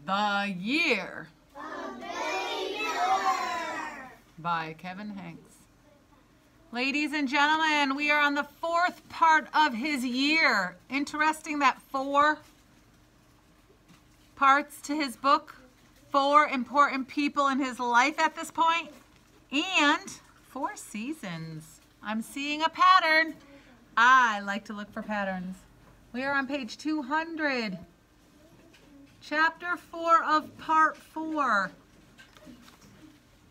The Year of the Year by Kevin Henkes. Ladies and gentlemen, we are on the fourth part of his year. Interesting that 4 parts to his book, 4 important people in his life at this point, and 4 seasons. I'm seeing a pattern. I like to look for patterns. We are on page 200. Chapter 4 of part 4.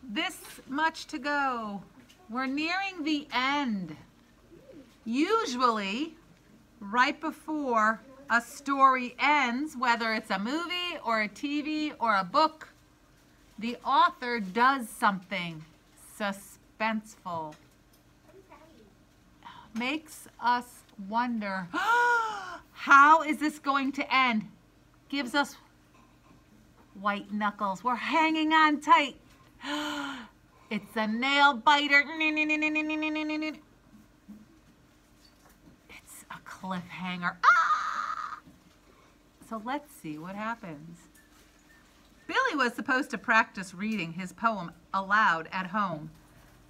This much to go. We're nearing the end. Usually, right before a story ends, whether it's a movie or a TV or a book, the author does something suspenseful. Makes us wonder, how is this going to end? Gives us white knuckles. We're hanging on tight. It's a nail biter. It's a cliffhanger. Ah! So let's see what happens. Billy was supposed to practice reading his poem aloud at home.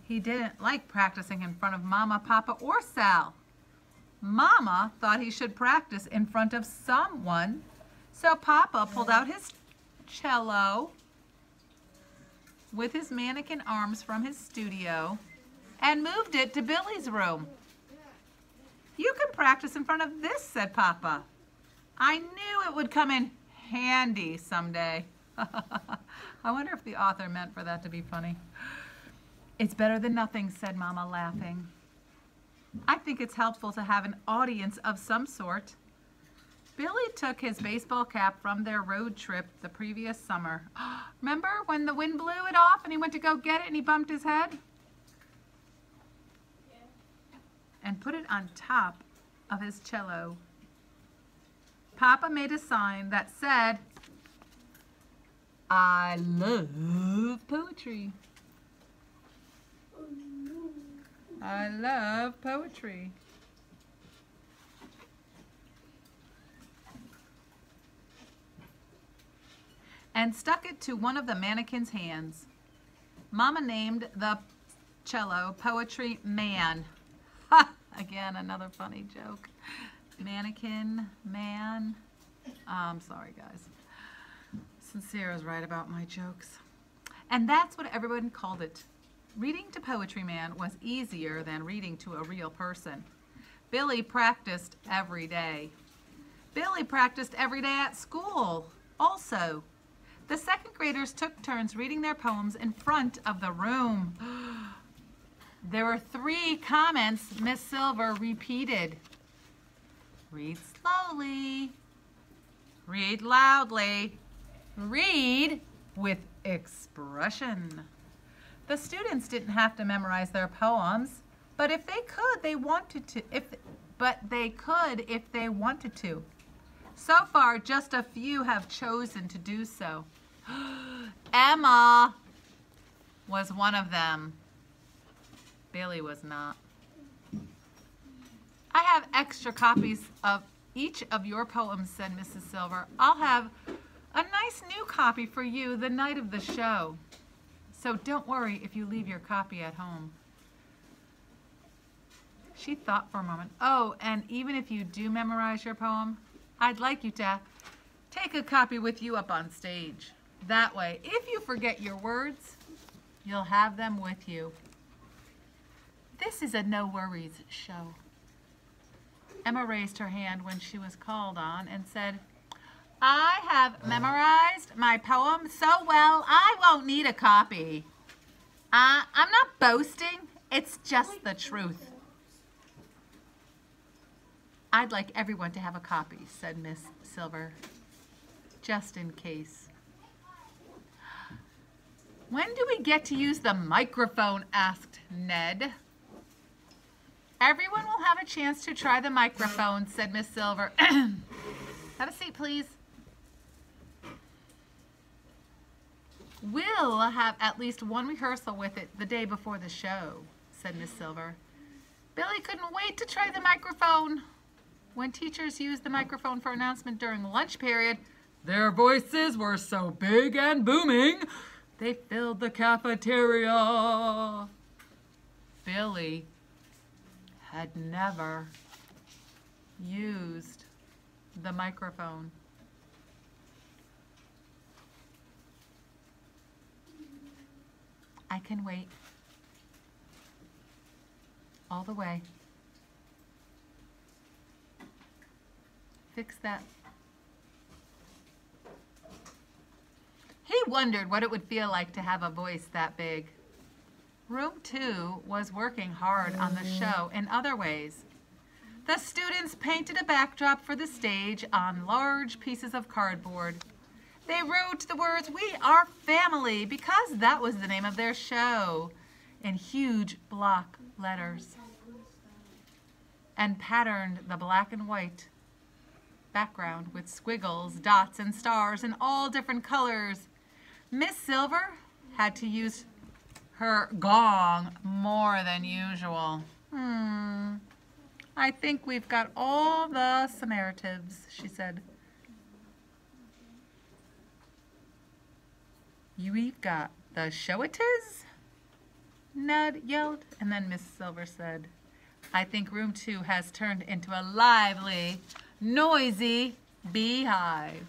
He didn't like practicing in front of Mama, Papa, or Sal. Mama thought he should practice in front of someone, so Papa pulled out his cello with his mannequin arms from his studio and moved it to Billy's room. "You can practice in front of this," said Papa. "I knew it would come in handy someday." I wonder if the author meant for that to be funny. "It's better than nothing," said Mama, laughing. "I think it's helpful to have an audience of some sort." Billy took his baseball cap from their road trip the previous summer. Remember when the wind blew it off and he went to go get it and he bumped his head? Yeah. And put it on top of his cello. Papa made a sign that said, "I love poetry. I love poetry." And stuck it to one of the mannequin's hands. Mama named the cello Poetry Man. Ha! Again, another funny joke. Mannequin Man. I'm sorry, guys. Sincere is right about my jokes. And that's what everyone called it. Reading to Poetry Man was easier than reading to a real person. Billy practiced every day. Billy practiced every day at school also. The second graders took turns reading their poems in front of the room. There were 3 comments Miss Silver repeated. Read slowly. Read loudly. Read with expression. The students didn't have to memorize their poems, but if they could, they wanted to. If they wanted to. So far, just a few have chosen to do so. Emma was one of them. Billy was not. "I have extra copies of each of your poems," said Mrs. Silver. "I'll have a nice new copy for you the night of the show. So don't worry if you leave your copy at home." She thought for a moment. "Oh, and even if you do memorize your poem, I'd like you to take a copy with you up on stage. That way, if you forget your words, you'll have them with you. This is a no-worries show." Emma raised her hand when she was called on and said, "I have memorized my poem so well I won't need a copy. I'm not boasting, it's just the truth." "I'd like everyone to have a copy," said Miss Silver, "just in case." "When do we get to use the microphone?" asked Ned. "Everyone will have a chance to try the microphone," said Miss Silver. "Have a seat, please." "We'll have at least one rehearsal with it the day before the show," said Miss Silver. Billy couldn't wait to try the microphone. When teachers used the microphone for announcement during lunch period, Their voices were so big and booming, they filled the cafeteria. Billy had never used the microphone. I can wait all the way. Fix that. He wondered what it would feel like to have a voice that big. Room 2 was working hard on the show in other ways. The students painted a backdrop for the stage on large pieces of cardboard. They wrote the words, "We are family," because that was the name of their show, in huge block letters, and patterned the black and white background with squiggles, dots, and stars in all different colors. Miss Silver had to use her gong more than usual. I think we've got all the Samaritans, she said. We've got the show-it-is? Ned yelled, and then Miss Silver said, I think room 2 has turned into a lively, noisy beehive.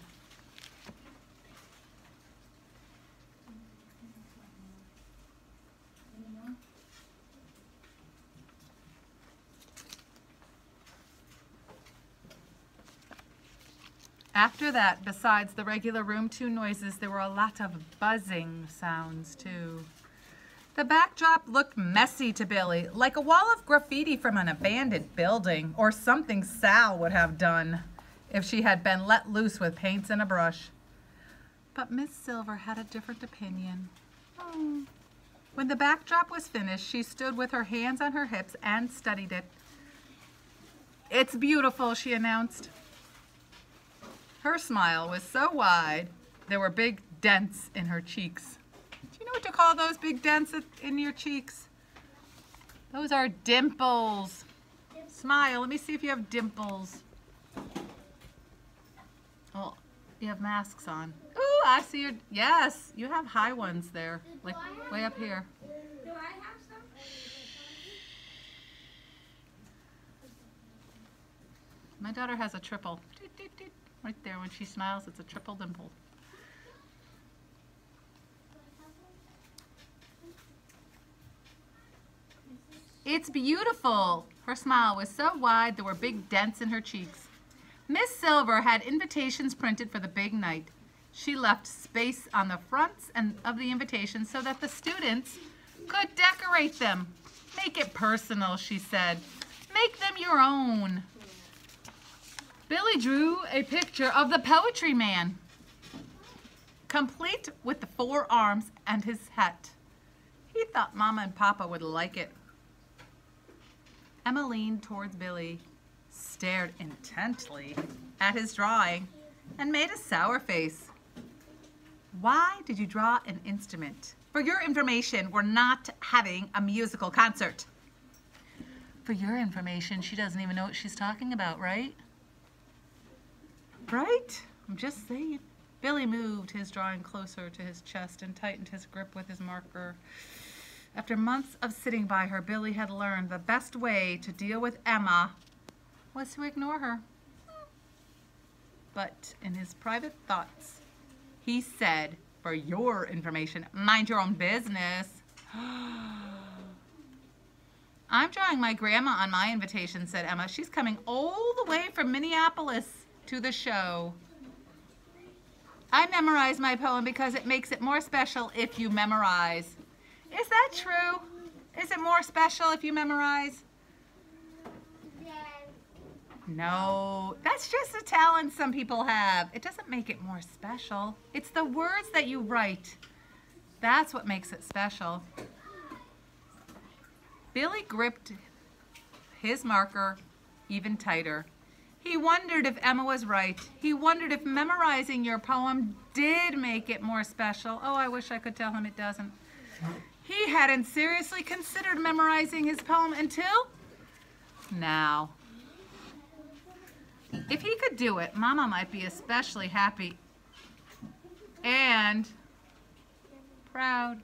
After that, besides the regular room 2 noises, there were a lot of buzzing sounds too. The backdrop looked messy to Billy, like a wall of graffiti from an abandoned building, or something Sal would have done if she had been let loose with paints and a brush. But Miss Silver had a different opinion. When the backdrop was finished, she stood with her hands on her hips and studied it. "It's beautiful," she announced. Her smile was so wide, there were big dents in her cheeks. Do you know what to call those big dents in your cheeks? Those are dimples. Smile. Let me see if you have dimples. Oh, you have masks on. Ooh, I see your... Yes, you have high ones there, like way up here. Do I have some? My daughter has a triple. Right there, when she smiles, it's a triple dimple. "It's beautiful." Her smile was so wide there were big dents in her cheeks. Miss Silver had invitations printed for the big night. She left space on the fronts of the invitations so that the students could decorate them. "Make it personal," she said. "Make them your own." Billy drew a picture of the poetry man, complete with the 4 arms and his hat. He thought Mama and Papa would like it. Emma leaned towards Billy, stared intently at his drawing, and made a sour face. "Why did you draw an instrument? For your information, we're not having a musical concert." For your information, she doesn't even know what she's talking about, right? Right? I'm just saying. Billy moved his drawing closer to his chest and tightened his grip with his marker. After months of sitting by her, Billy had learned the best way to deal with Emma was to ignore her. But in his private thoughts, he said, "For your information, mind your own business." "I'm drawing my grandma on my invitation," said Emma. "She's coming all the way from Minneapolis to the show. I memorize my poem because it makes it more special if you memorize." Is that true? Is it more special if you memorize? Yes. No, that's just a talent some people have. It doesn't make it more special. It's the words that you write. That's what makes it special. Billy gripped his marker even tighter. He wondered if Emma was right. He wondered if memorizing your poem did make it more special. Oh, I wish I could tell him it doesn't. He hadn't seriously considered memorizing his poem until now. If he could do it, Mama might be especially happy and proud.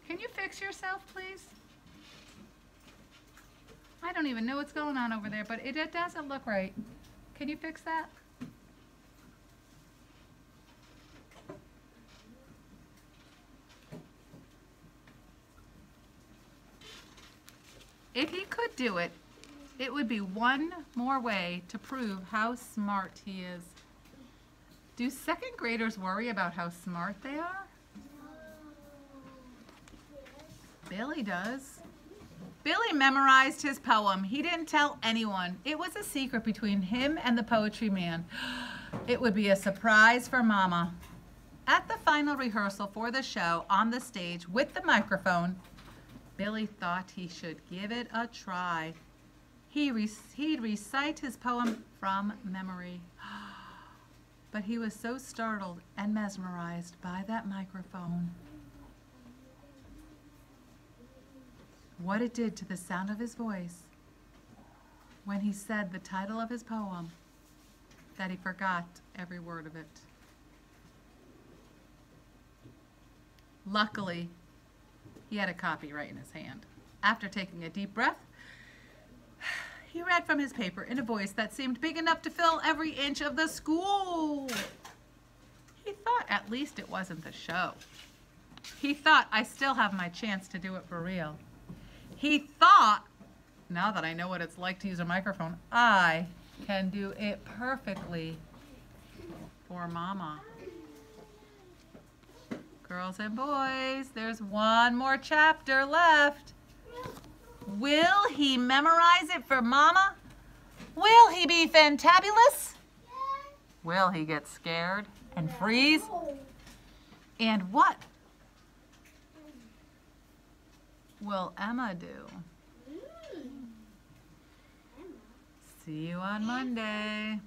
Can you fix yourself, please? I don't even know what's going on over there, but it doesn't look right. Can you fix that? If he could do it, it would be one more way to prove how smart he is. Do second graders worry about how smart they are? Billy does. Billy memorized his poem. He didn't tell anyone. It was a secret between him and the poetry man. It would be a surprise for Mama. At the final rehearsal for the show on the stage with the microphone, Billy thought he should give it a try. He'd recite his poem from memory. But he was so startled and mesmerized by that microphone, what it did to the sound of his voice when he said the title of his poem, that he forgot every word of it. Luckily, he had a copy right in his hand. After taking a deep breath, he read from his paper in a voice that seemed big enough to fill every inch of the school. He thought at least it wasn't the show. He thought, I still have my chance to do it for real. He thought, now that I know what it's like to use a microphone, I can do it perfectly for Mama. Girls and boys, there's one more chapter left. Will he memorize it for Mama? Will he be fantabulous? Will he get scared and freeze? And what will Emma do? See you on Monday.